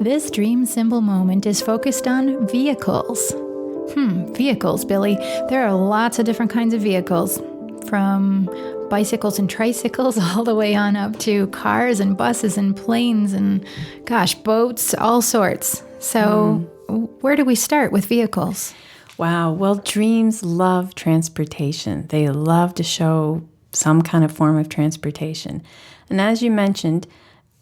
This dream symbol moment is focused on vehicles. Vehicles, Billie. There are lots of different kinds of vehicles, from bicycles and tricycles all the way on up to cars and buses and planes and, boats, all sorts. So where do we start with vehicles? Wow. Well, dreams love transportation. They love to show some kind of form of transportation. And as you mentioned,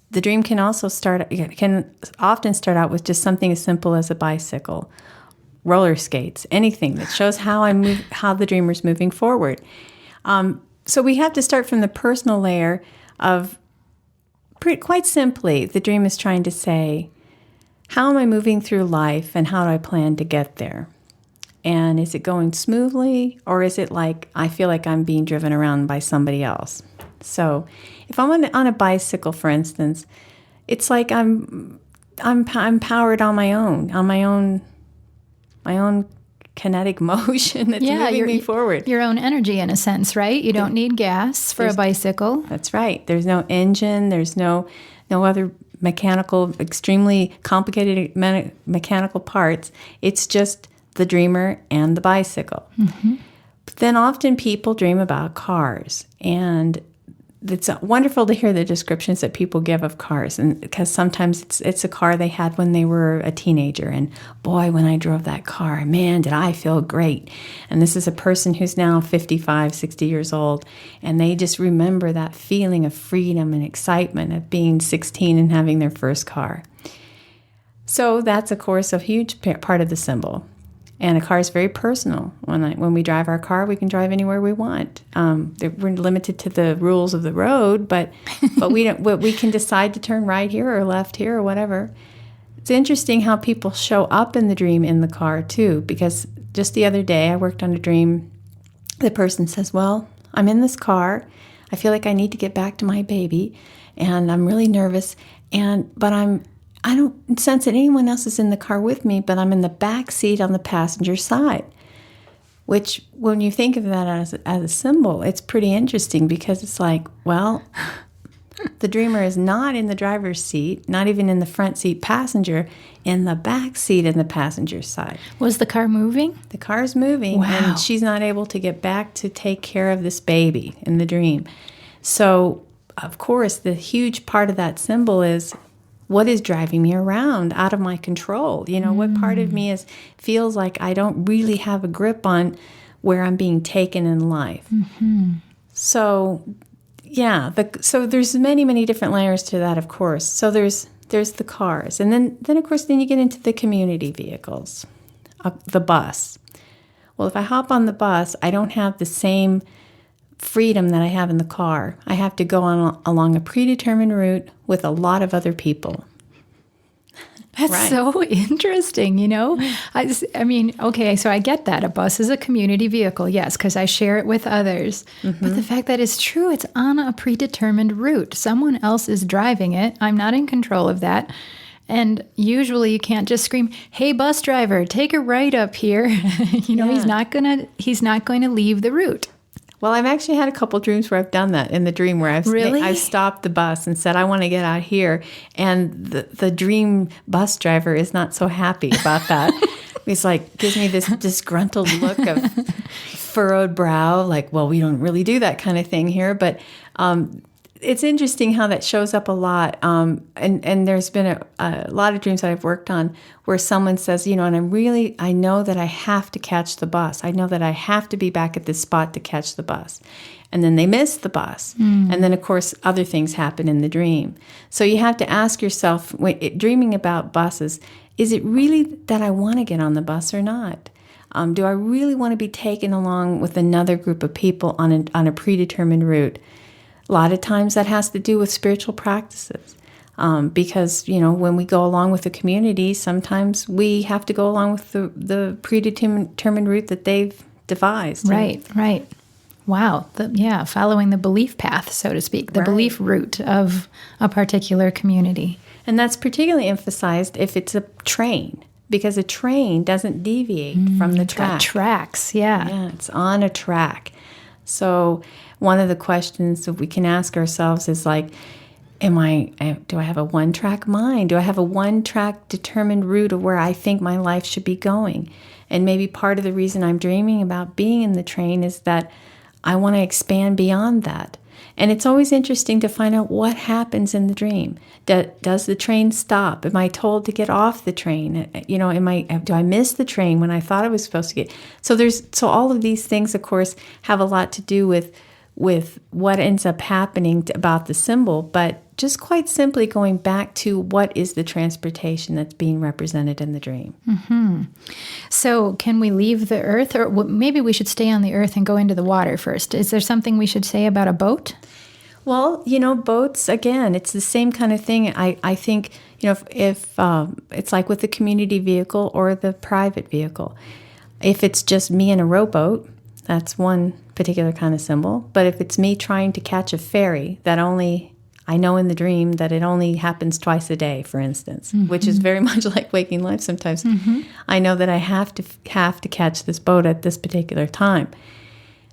the dream can often start out with just something as simple as a bicycle, roller skates, anything that shows how the dreamer's moving forward. So we have to start from the personal layer of, quite simply, the dream is trying to say, how am I moving through life and how do I plan to get there? And is it going smoothly, or is it like I feel like I'm being driven around by somebody else? So if I'm on a bicycle, for instance, it's like I'm powered on my own kinetic motion that's moving me forward. Your own energy, in a sense, right? You don't need gas for a bicycle. That's right. There's no engine. There's no other extremely complicated mechanical parts. It's just the dreamer and the bicycle. Mm-hmm. But then often people dream about cars, and it's wonderful to hear the descriptions that people give of cars, and because sometimes it's a car they had when they were a teenager, and boy, when I drove that car, man, did I feel great. And this is a person who's now 55, 60 years old, and they just remember that feeling of freedom and excitement of being 16 and having their first car. So that's, of course, a huge part of the symbol. And a car is very personal. When we drive our car, we can drive anywhere we want. We're limited to the rules of the road, but we can decide to turn right here or left here or whatever. It's interesting how people show up in the dream in the car too, because just the other day I worked on a dream. The person says, "Well, I'm in this car. I feel like I need to get back to my baby, and I'm really nervous, but I don't sense that anyone else is in the car with me, but I'm in the back seat on the passenger side," which, when you think of that as a symbol, it's pretty interesting, because it's like, well, the dreamer is not in the driver's seat, not even in the front seat passenger, in the back seat in the passenger side. Was the car moving? The car's moving, wow. And she's not able to get back to take care of this baby in the dream. So, of course, the huge part of that symbol is, what is driving me around out of my control? What part of me feels like I don't really have a grip on where I'm being taken in life. Mm-hmm. So, so there's many, many different layers to that, of course. So there's the cars. And then of course, you get into the community vehicles, the bus. Well, if I hop on the bus, I don't have the same freedom that I have in the car. I have to go along a predetermined route with a lot of other people. That's right. So interesting, I mean, okay, so I get that. A bus is a community vehicle, yes, because I share it with others. Mm-hmm. But the fact that it's true, it's on a predetermined route. Someone else is driving it. I'm not in control of that. And usually you can't just scream, "Hey, bus driver, take a right up here." He's not going to leave the route. Well, I've actually had a couple dreams where I've done that in the dream, where I've stopped the bus and said, "I want to get out here." And the dream bus driver is not so happy about that. He's like, gives me this disgruntled look of furrowed brow, like, "Well, we don't really do that kind of thing here." But it's interesting how that shows up a lot. And there's been a lot of dreams that I've worked on where someone says, and I know that I have to catch the bus. I know that I have to be back at this spot to catch the bus. And then they miss the bus. Mm. And then, of course, other things happen in the dream. So you have to ask yourself, dreaming about buses, is it really that I want to get on the bus or not? Do I really want to be taken along with another group of people on a predetermined route? A lot of times that has to do with spiritual practices, because, when we go along with the community, sometimes we have to go along with the predetermined route that they've devised. Right. Wow. Following the belief path, so to speak, the belief route of a particular community. And that's particularly emphasized if it's a train, because a train doesn't deviate from the track. Got tracks, yeah. Yeah, it's on a track. So one of the questions that we can ask ourselves is like, do I have a one-track mind? Do I have a one-track determined route of where I think my life should be going? And maybe part of the reason I'm dreaming about being in the train is that I want to expand beyond that. And it's always interesting to find out what happens in the dream. Does the train stop? Am I told to get off the train? Do I miss the train when I thought I was supposed to get? So all of these things, of course, have a lot to do with what ends up happening about the symbol, but just quite simply going back to what is the transportation that's being represented in the dream. Mm-hmm. So can we leave the earth, or maybe we should stay on the earth and go into the water first? Is there something we should say about a boat? Well, boats, again, it's the same kind of thing. I think, if it's like with the community vehicle or the private vehicle. If it's just me in a rowboat, that's one particular kind of symbol. But if it's me trying to catch a ferry, I know in the dream that it only happens twice a day, for instance, which is very much like waking life sometimes. I know that I have to catch this boat at this particular time.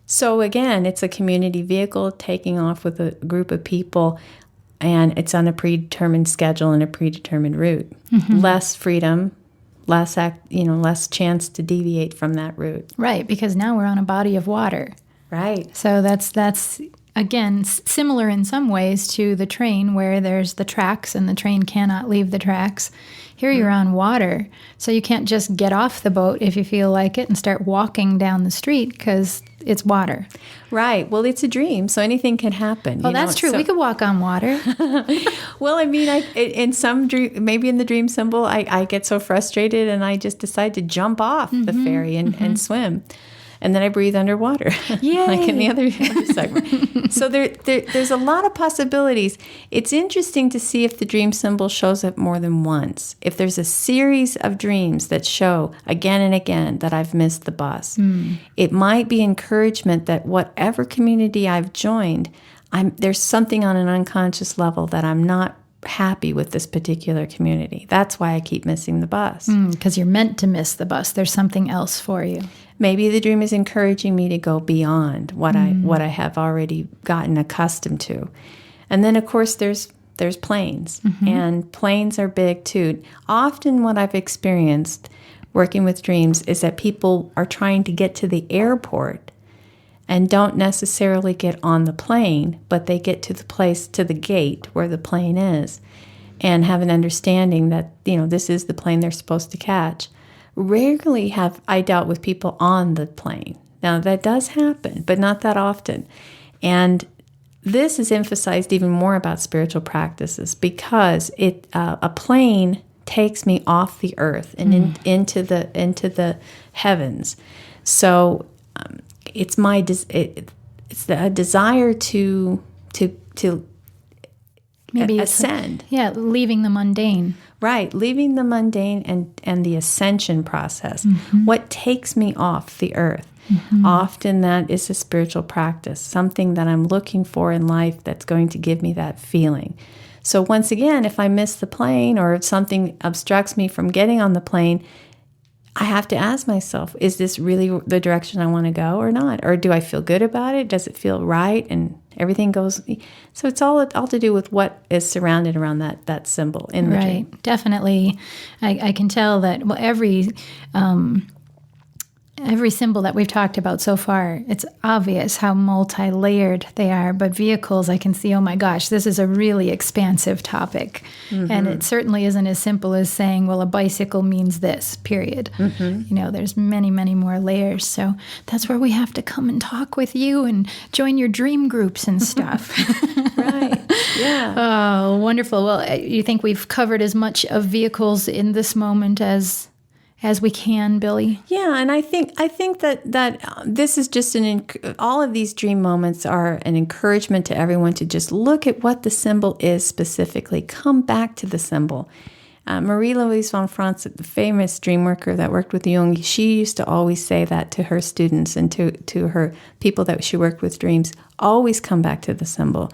So again, it's a community vehicle taking off with a group of people, and it's on a predetermined schedule and a predetermined route. Less freedom, less chance to deviate from that route. Right, because now we're on a body of water. Right. So that's again similar in some ways to the train, where there's the tracks and the train cannot leave the tracks. Here you're on water, so you can't just get off the boat if you feel like it and start walking down the street because it's water. Right. Well, it's a dream, so anything can happen. Well, that's true. We could walk on water. Well, I mean, in some dream, maybe in the dream symbol, I get so frustrated and I just decide to jump off the ferry and swim. And then I breathe underwater, like in the other segment. So there's a lot of possibilities. It's interesting to see if the dream symbol shows up more than once. If there's a series of dreams that show again and again that I've missed the bus, it might be encouragement that whatever community I've joined, there's something on an unconscious level that I'm not happy with this particular community. That's why I keep missing the bus. Because you're meant to miss the bus. There's something else for you. Maybe the dream is encouraging me to go beyond what I have already gotten accustomed to. And then, of course, there's planes. And planes are big, too. Often what I've experienced working with dreams is that people are trying to get to the airport and don't necessarily get on the plane, but they get to the gate where the plane is and have an understanding that, this is the plane they're supposed to catch. Rarely have I dealt with people on the plane. Now, that does happen, but not that often. And this is emphasized even more about spiritual practices because a plane takes me off the earth and into the heavens. So it's a desire to maybe ascend. Leaving the mundane. Right, leaving the mundane and the ascension process. What takes me off the earth? Often that is a spiritual practice, something that I'm looking for in life that's going to give me that feeling. So once again, if I miss the plane or if something obstructs me from getting on the plane, I have to ask myself, is this really the direction I want to go or not? Or do I feel good about it? Does it feel right? And everything goes. So it's all to do with what is surrounded around that symbol in the dream. Right, definitely. I can tell that every symbol that we've talked about so far, it's obvious how multi-layered they are. But vehicles, I can see, oh my gosh, this is a really expansive topic. And it certainly isn't as simple as saying, well, a bicycle means this, period. There's many, many more layers. So that's where we have to come and talk with you and join your dream groups and stuff. Right. Yeah. Oh, wonderful. Well, you think we've covered as much of vehicles in this moment as we can, Billie? Yeah, and I think that this is just all of these dream moments are an encouragement to everyone to just look at what the symbol is specifically. Come back to the symbol. Marie-Louise von Franz, the famous dream worker that worked with Jung, she used to always say that to her students and to her people that she worked with dreams. Always come back to the symbol.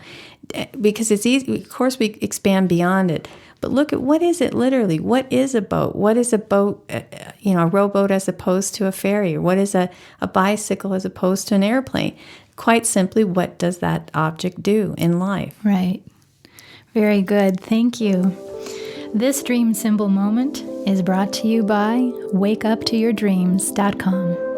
Because it's easy. Of course, we expand beyond it. But look at what is it literally? What is a boat? What is a boat, a rowboat as opposed to a ferry? Or what is a bicycle as opposed to an airplane? Quite simply, what does that object do in life? Right. Very good. Thank you. This dream symbol moment is brought to you by wakeuptoyourdreams.com.